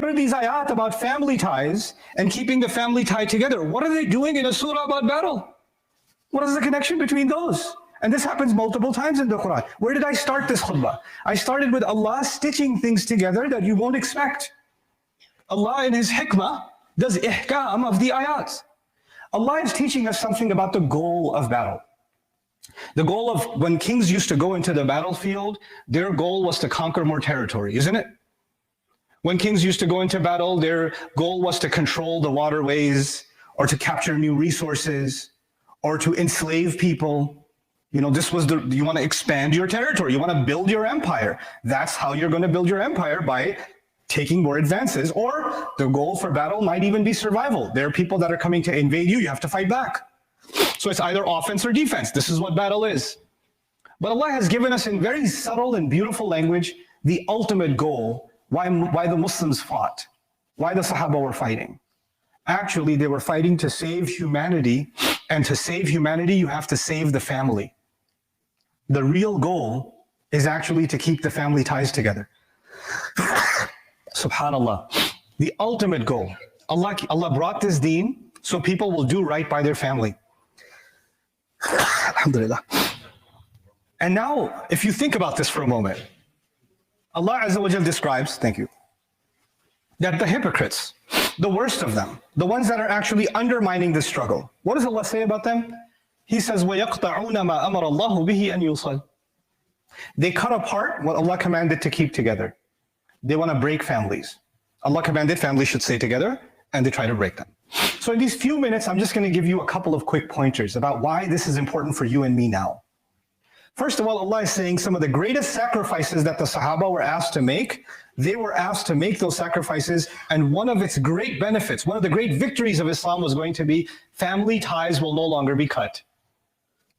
are these ayat about family ties and keeping the family tie together? What are they doing in a surah about battle? What is the connection between those? And this happens multiple times in the Quran. Where did I start this khutbah? I started with Allah stitching things together that you won't expect. Allah in His hikmah does ihkam of the ayats. Allah is teaching us something about the goal of battle. The goal of when kings used to go into the battlefield, their goal was to conquer more territory, isn't it? When kings used to go into battle, their goal was to control the waterways or to capture new resources or to enslave people. You know, this was you want to expand your territory. You want to build your empire. That's how you're going to build your empire, by taking more advances. Or the goal for battle might even be survival. There are people that are coming to invade you. You have to fight back. So it's either offense or defense. This is what battle is. But Allah has given us in very subtle and beautiful language the ultimate goal, why the Muslims fought, why the Sahaba were fighting. Actually, they were fighting to save humanity, and to save humanity, you have to save the family. The real goal is actually to keep the family ties together. Subhanallah. The ultimate goal. Allah brought this deen so people will do right by their family. Alhamdulillah. And now, if you think about this for a moment, Allah Azza wa Jal describes, thank you, that the hypocrites, the worst of them, the ones that are actually undermining the struggle, what does Allah say about them? He says, وَيَقْطَعُونَ مَا أَمَرَ اللَّهُ بِهِ أَنْ يُوصَلْ. They cut apart what Allah commanded to keep together. They want to break families. Allah commanded families should stay together, and they try to break them. So in these few minutes, I'm just going to give you a couple of quick pointers about why this is important for you and me now. First of all, Allah is saying some of the greatest sacrifices that the Sahaba were asked to make, they were asked to make those sacrifices, and one of its great benefits, one of the great victories of Islam was going to be family ties will no longer be cut.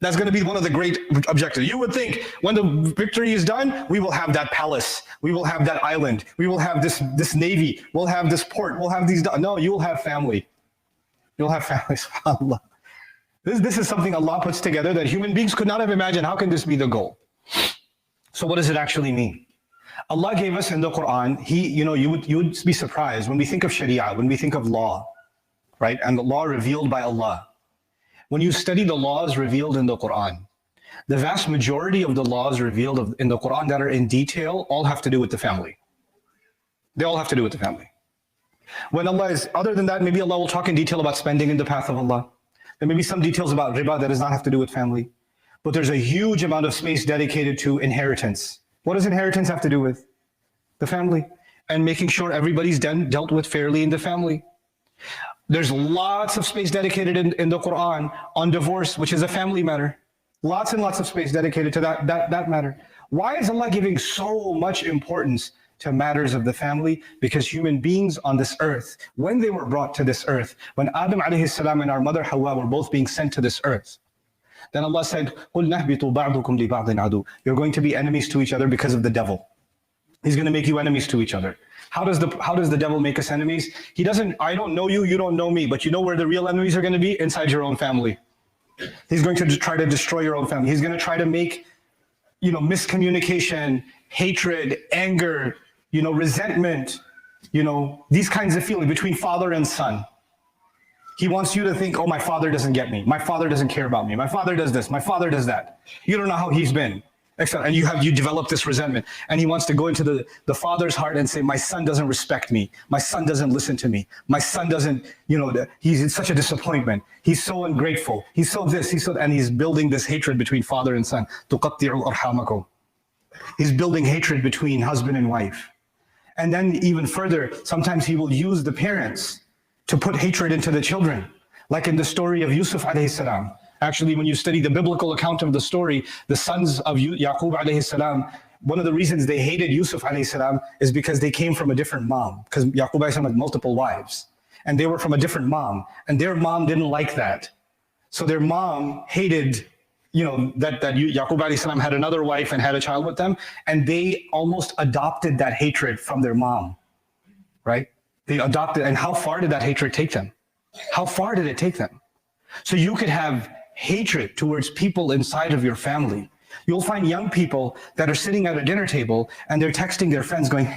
That's going to be one of the great objectives. You would think when the victory is done, we will have that palace, we will have that island, we will have this navy, we'll have this port, we'll have these. No, you'll have family. You'll have family, subhanAllah. This is something Allah puts together that human beings could not have imagined. How can this be the goal? So what does it actually mean? Allah gave us in the Quran, you would be surprised when we think of Sharia, when we think of law, right? And the law revealed by Allah. When you study the laws revealed in the Quran, the vast majority of the laws revealed in the Quran that are in detail all have to do with the family. They all have to do with the family. When Allah is, other than that, maybe Allah will talk in detail about spending in the path of Allah. There may be some details about riba that does not have to do with family. But there's a huge amount of space dedicated to inheritance. What does inheritance have to do with? The family. And making sure everybody's dealt with fairly in the family. There's lots of space dedicated in the Quran on divorce, which is a family matter. Lots and lots of space dedicated to that matter. Why is Allah giving so much importance to matters of the family? Because human beings on this earth, when they were brought to this earth, when Adam alayhi salam and our mother Hawa were both being sent to this earth, then Allah said, قُلْ نَهْبِطُوا بَعْضُكُمْ لِبَعْضٍ عَدُوٍ. You're going to be enemies to each other because of the devil. He's going to make you enemies to each other. How does the devil make us enemies? He doesn't, I don't know you, you don't know me, but you know where the real enemies are going to be? Inside your own family. He's going to try to destroy your own family. He's going to try to make, miscommunication, hatred, anger, resentment, these kinds of feelings between father and son. He wants you to think, oh, my father doesn't get me. My father doesn't care about me. My father does this. My father does that. You don't know how he's been. And you develop this resentment. And he wants to go into the father's heart and say, my son doesn't respect me. My son doesn't listen to me. My son doesn't, he's such a disappointment. He's so ungrateful. He's so this, and he's building this hatred between father and son. تُقَطِّعُ أَرْحَامَكُمْ. He's building hatred between husband and wife. And then even further, sometimes he will use the parents to put hatred into the children. Like in the story of Yusuf alayhi salam. Actually, when you study the biblical account of the story, the sons of Yaqub alayhi salam, one of the reasons they hated Yusuf alayhi salam is because they came from a different mom. Because Yaqub alayhi salam had multiple wives. And they were from a different mom. And their mom didn't like that. So their mom hated, that Yaqub alayhi salam had another wife and had a child with them. And they almost adopted that hatred from their mom. Right? They adopted, and how far did that hatred take them? How far did it take them? So you could have hatred towards people inside of your family. You'll find young people that are sitting at a dinner table and they're texting their friends going,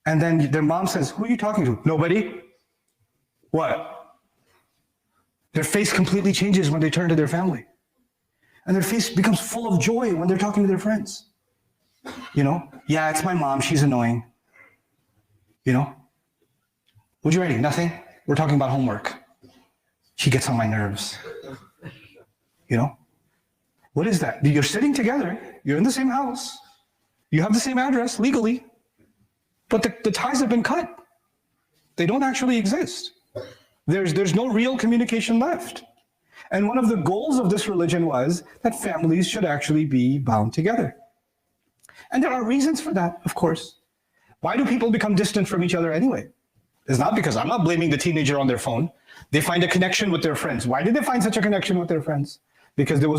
And then their mom says, who are you talking to? Nobody. What? Their face completely changes when they turn to their family. And their face becomes full of joy when they're talking to their friends. You know? Yeah, it's my mom. She's annoying. You know? What'd you writing? Nothing? We're talking about homework. She gets on my nerves. You know? What is that? You're sitting together. You're in the same house. You have the same address legally. But the ties have been cut. They don't actually exist. There's no real communication left. And one of the goals of this religion was that families should actually be bound together. And there are reasons for that, of course. Why do people become distant from each other anyway? It's not because I'm not blaming the teenager on their phone. They find a connection with their friends. Why did they find such a connection with their friends? Because there was